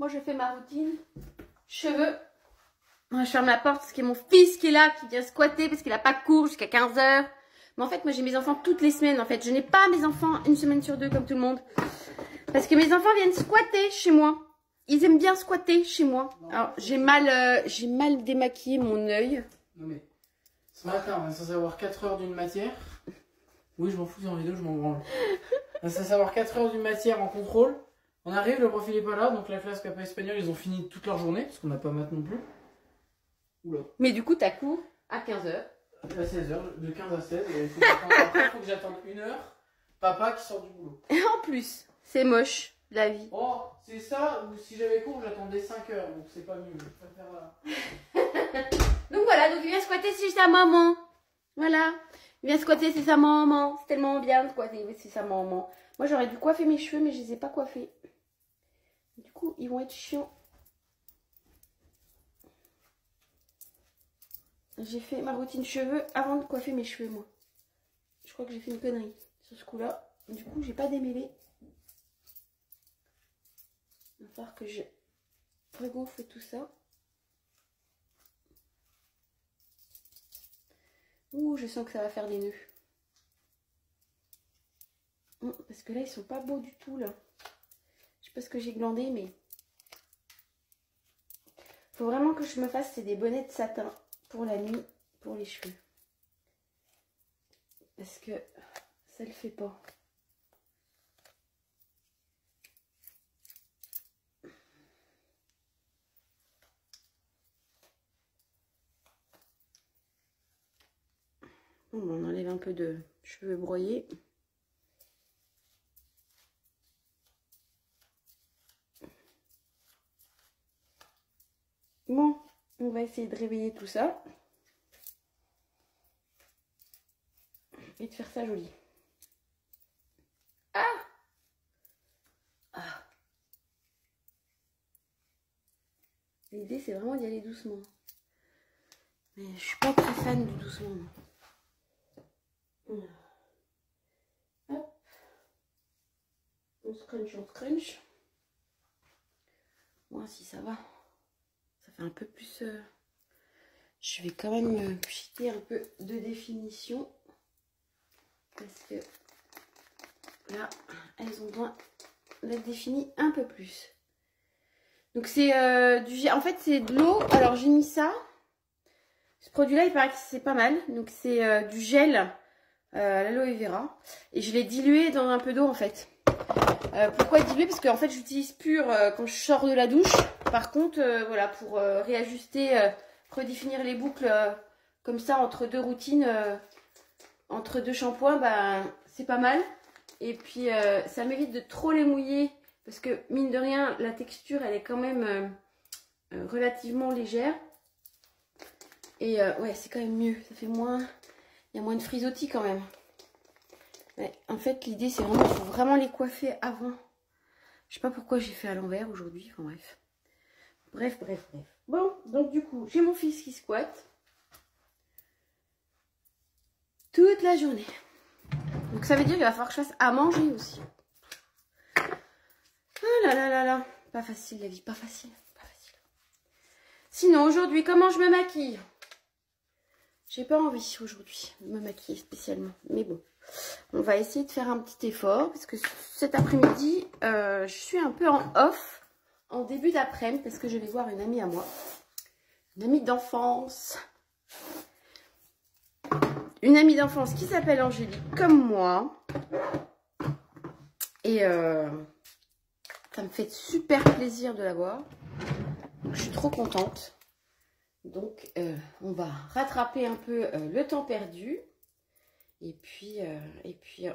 moi je fais ma routine. Cheveux. Moi, je ferme la porte parce qu'il y a mon fils qui est là, qui vient squatter parce qu'il n'a pas cours jusqu'à 15 h. Mais en fait, moi j'ai mes enfants toutes les semaines. En fait, je n'ai pas mes enfants une semaine sur deux comme tout le monde. Parce que mes enfants viennent squatter chez moi. Ils aiment bien squatter chez moi. Alors, j'ai mal démaquillé mon œil. Non mais, ce matin, on est censé avoir 4 heures d'une matière. Oui, je m'en fous, c'est en vidéo, je m'en branle. On est censé avoir 4 heures d'une matière en contrôle. On arrive, le prof il est pas là, donc la classe CAPA espagnol, ils ont fini toute leur journée, parce qu'on n'a pas maths non plus. Oula. Mais du coup, t'as cours à 15 h. À 16 h, de 15 à 16, et après, il faut que j'attende 1 heure. Papa qui sort du boulot. Et en plus, c'est moche, la vie. Oh, c'est ça, ou si j'avais cours, j'attendais 5 heures, donc c'est pas mieux. Je préfère... Donc voilà, donc il vient squatter chez sa maman. Voilà. Il vient squatter chez sa maman. C'est tellement bien de squatter chez sa maman. Moi, j'aurais dû coiffer mes cheveux, mais je les ai pas coiffés. Du coup, ils vont être chiants. J'ai fait ma routine cheveux avant de coiffer mes cheveux, moi. Je crois que j'ai fait une connerie sur ce coup-là. Du coup, j'ai pas démêlé. Il va falloir que je regonfle tout ça. Ouh, je sens que ça va faire des nœuds. Parce que là, ils sont pas beaux du tout, là. Je sais pas ce que j'ai glandé, mais... Faut vraiment que je me fasse, c'est des bonnets de satin pour la nuit, pour les cheveux. Parce que ça le fait pas. Bon, on enlève un peu de cheveux broyés. Bon, on va essayer de réveiller tout ça. Et de faire ça joli. Ah! Ah! L'idée, c'est vraiment d'y aller doucement. Mais je suis pas très fan du doucement. Hop. On scrunch, on scrunch. Moi, si ça va. Ça fait un peu plus... Je vais quand même cheater un peu de définition. Parce que là, elles ont besoin d'être définies un peu plus. Donc c'est du gel. En fait, c'est de l'eau. Alors, j'ai mis ça. Ce produit-là, il paraît que c'est pas mal. Donc, c'est du gel l'aloe vera. Et je l'ai dilué dans un peu d'eau, en fait. Pourquoi diluer? Parce que en fait, j'utilise pur quand je sors de la douche. Par contre, voilà, pour réajuster, redéfinir les boucles comme ça entre deux routines, entre deux shampoings, ben, c'est pas mal. Et puis, ça m'évite de trop les mouiller. Parce que, mine de rien, la texture, elle est quand même relativement légère. Et ouais, c'est quand même mieux. Ça fait moins... Il y a moins de frisottis quand même. Ouais, en fait, l'idée, c'est vraiment... Il faut vraiment les coiffer avant. Je sais pas pourquoi j'ai fait à l'envers aujourd'hui. Enfin, bref. Bref. Bon, donc du coup, j'ai mon fils qui squatte. Toute la journée. Donc ça veut dire qu'il va falloir que je fasse à manger aussi. Ah là là là là. Pas facile la vie, pas facile. Sinon, aujourd'hui, comment je me maquille? J'ai pas envie aujourd'hui de me maquiller spécialement. Mais bon, on va essayer de faire un petit effort. Parce que cet après-midi, je suis un peu en off. En début d'après-midi. Parce que je vais voir une amie à moi. Une amie d'enfance. Une amie d'enfance qui s'appelle Angélique, comme moi. Et ça me fait super plaisir de la voir. Je suis trop contente. Donc, on va rattraper un peu le temps perdu. Et puis,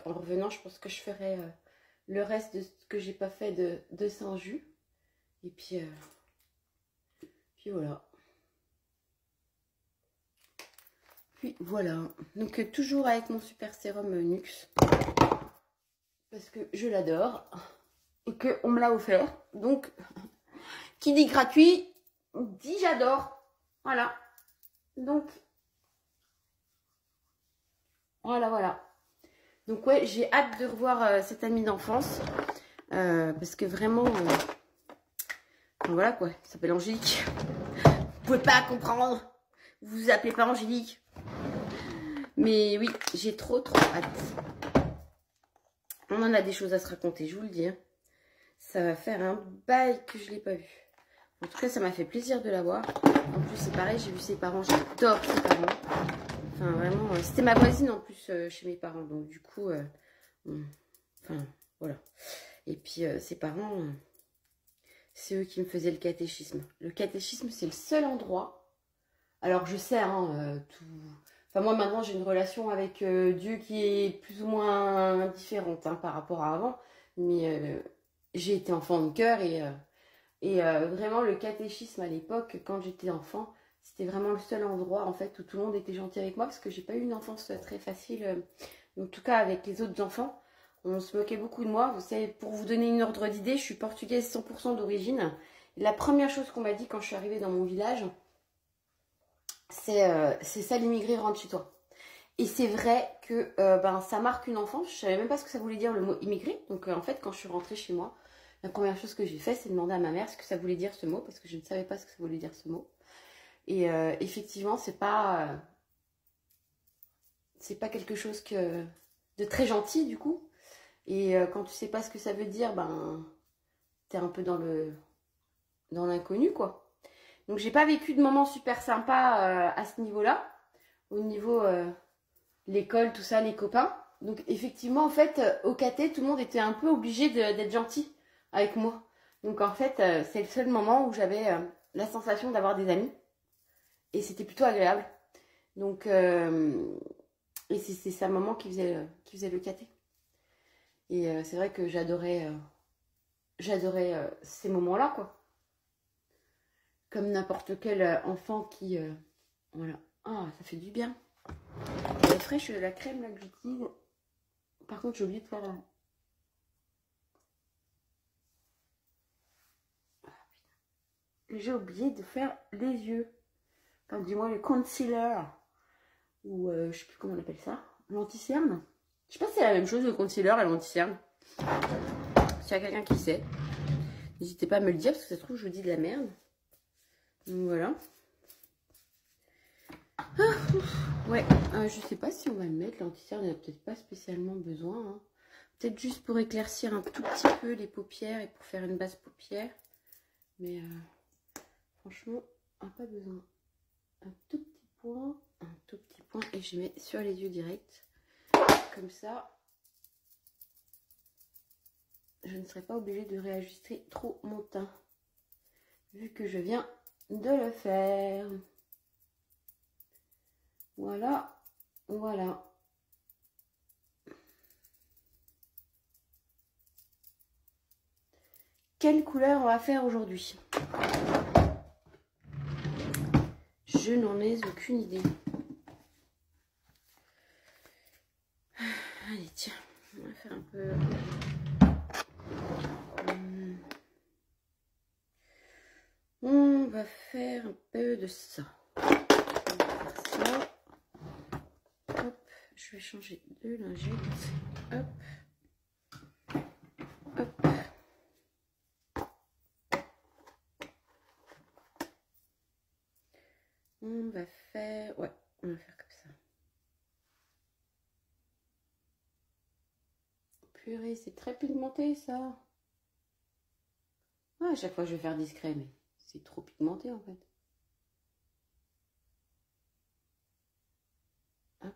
en revenant, je pense que je ferai le reste de ce que j'ai pas fait de Saint-Just. Et puis voilà. Puis voilà. Donc, toujours avec mon super sérum Nuxe. Parce que je l'adore. Et qu'on me l'a offert. Donc, qui dit gratuit, dit j'adore. Voilà. Donc, voilà. Donc, ouais, j'ai hâte de revoir cette amie d'enfance. Parce que vraiment, Voilà quoi, ça s'appelle Angélique. Vous pouvez pas comprendre. Vous vous appelez pas Angélique. Mais oui, j'ai trop hâte. On en a des choses à se raconter, je vous le dis. Hein. Ça va faire un bail que je l'ai pas vu. En tout cas, ça m'a fait plaisir de la voir. En plus, c'est pareil, j'ai vu ses parents. J'adore ses parents. Enfin, vraiment, c'était ma voisine en plus chez mes parents. Donc, du coup, enfin, voilà. Et puis, ses parents, c'est eux qui me faisaient le catéchisme. Le catéchisme, c'est le seul endroit. Alors, je sais, hein, tout... Enfin, moi, maintenant, j'ai une relation avec Dieu qui est plus ou moins différente hein, par rapport à avant. Mais j'ai été enfant de cœur et vraiment, le catéchisme à l'époque, quand j'étais enfant, c'était vraiment le seul endroit en fait où tout le monde était gentil avec moi parce que j'ai pas eu une enfance très facile. En tout cas, avec les autres enfants, on se moquait beaucoup de moi. Vous savez, pour vous donner une ordre d'idée, je suis portugaise 100% d'origine. La première chose qu'on m'a dit quand je suis arrivée dans mon village, c'est ça, l'immigré rentre chez toi. Et c'est vrai que ben, ça marque une enfance. Je savais même pas ce que ça voulait dire le mot immigré. Donc en fait, quand je suis rentrée chez moi, la première chose que j'ai fait, c'est demander à ma mère ce que ça voulait dire ce mot, parce que je ne savais pas ce que ça voulait dire ce mot. Et effectivement, c'est pas quelque chose de très gentil du coup. Et quand tu sais pas ce que ça veut dire, ben t'es un peu dans l'inconnu quoi. Donc j'ai pas vécu de moments super sympas à ce niveau-là, au niveau l'école, tout ça, les copains. Donc effectivement, en fait, au caté, tout le monde était un peu obligé d'être gentil avec moi. Donc en fait, c'est le seul moment où j'avais la sensation d'avoir des amis. Et c'était plutôt agréable. Donc, et c'est sa maman qui faisait le caté. Et c'est vrai que j'adorais ces moments-là, quoi. Comme n'importe quel enfant qui... voilà. Ah, ça fait du bien. Elle est fraîche, la crème là que j'utilise. Par contre, j'ai oublié de faire... J'ai oublié de faire les yeux. Enfin, dis-moi, le concealer. Ou je sais plus comment on appelle ça. L'anti-cerne. Je sais pas si c'est la même chose, le concealer et l'anti-cerne. S'il y a quelqu'un qui sait, n'hésitez pas à me le dire, parce que ça se trouve, je vous dis de la merde. Donc voilà. Ah, ouais, je sais pas si on va le mettre. L'anti-cerne, il n'y a peut-être pas spécialement besoin. Hein. Peut-être juste pour éclaircir un tout petit peu les paupières et pour faire une base paupière. Mais franchement, pas besoin. Un tout petit point, et je mets sur les yeux direct. Comme ça, je ne serai pas obligée de réajuster trop mon teint, vu que je viens de le faire. Voilà, voilà. Quelle couleur on va faire aujourd'hui? Je n'en ai aucune idée. Allez, tiens, on va faire un peu... On va faire un peu de ça. On va faire ça. Hop, je vais changer de lingette. Hop. Hop. On va faire... Ouais, on va faire comme ça. Purée, c'est très pigmenté ça. Ah, à chaque fois je vais faire discret, mais c'est trop pigmenté en fait. Hop.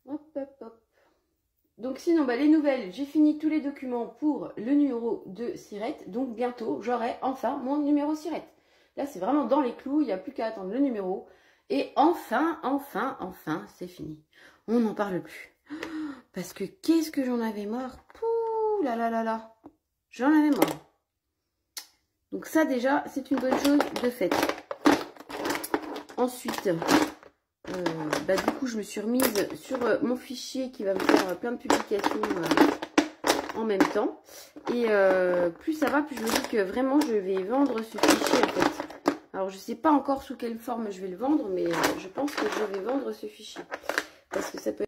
Hop, hop, hop. Donc sinon, bah, les nouvelles, j'ai fini tous les documents pour le numéro de Sirette. Donc bientôt, j'aurai enfin mon numéro Sirette. Là, c'est vraiment dans les clous, il n'y a plus qu'à attendre le numéro. Et enfin, c'est fini. On n'en parle plus. Parce que qu'est-ce que j'en avais marre. Pouh là là là là. J'en avais marre. Donc ça déjà, c'est une bonne chose de fait. Ensuite, bah, du coup, je me suis remise sur mon fichier qui va me faire plein de publications en même temps. Et plus ça va, plus je me dis que vraiment, je vais vendre ce fichier en fait. Alors, je ne sais pas encore sous quelle forme je vais le vendre, mais je pense que je vais vendre ce fichier. Parce que ça peut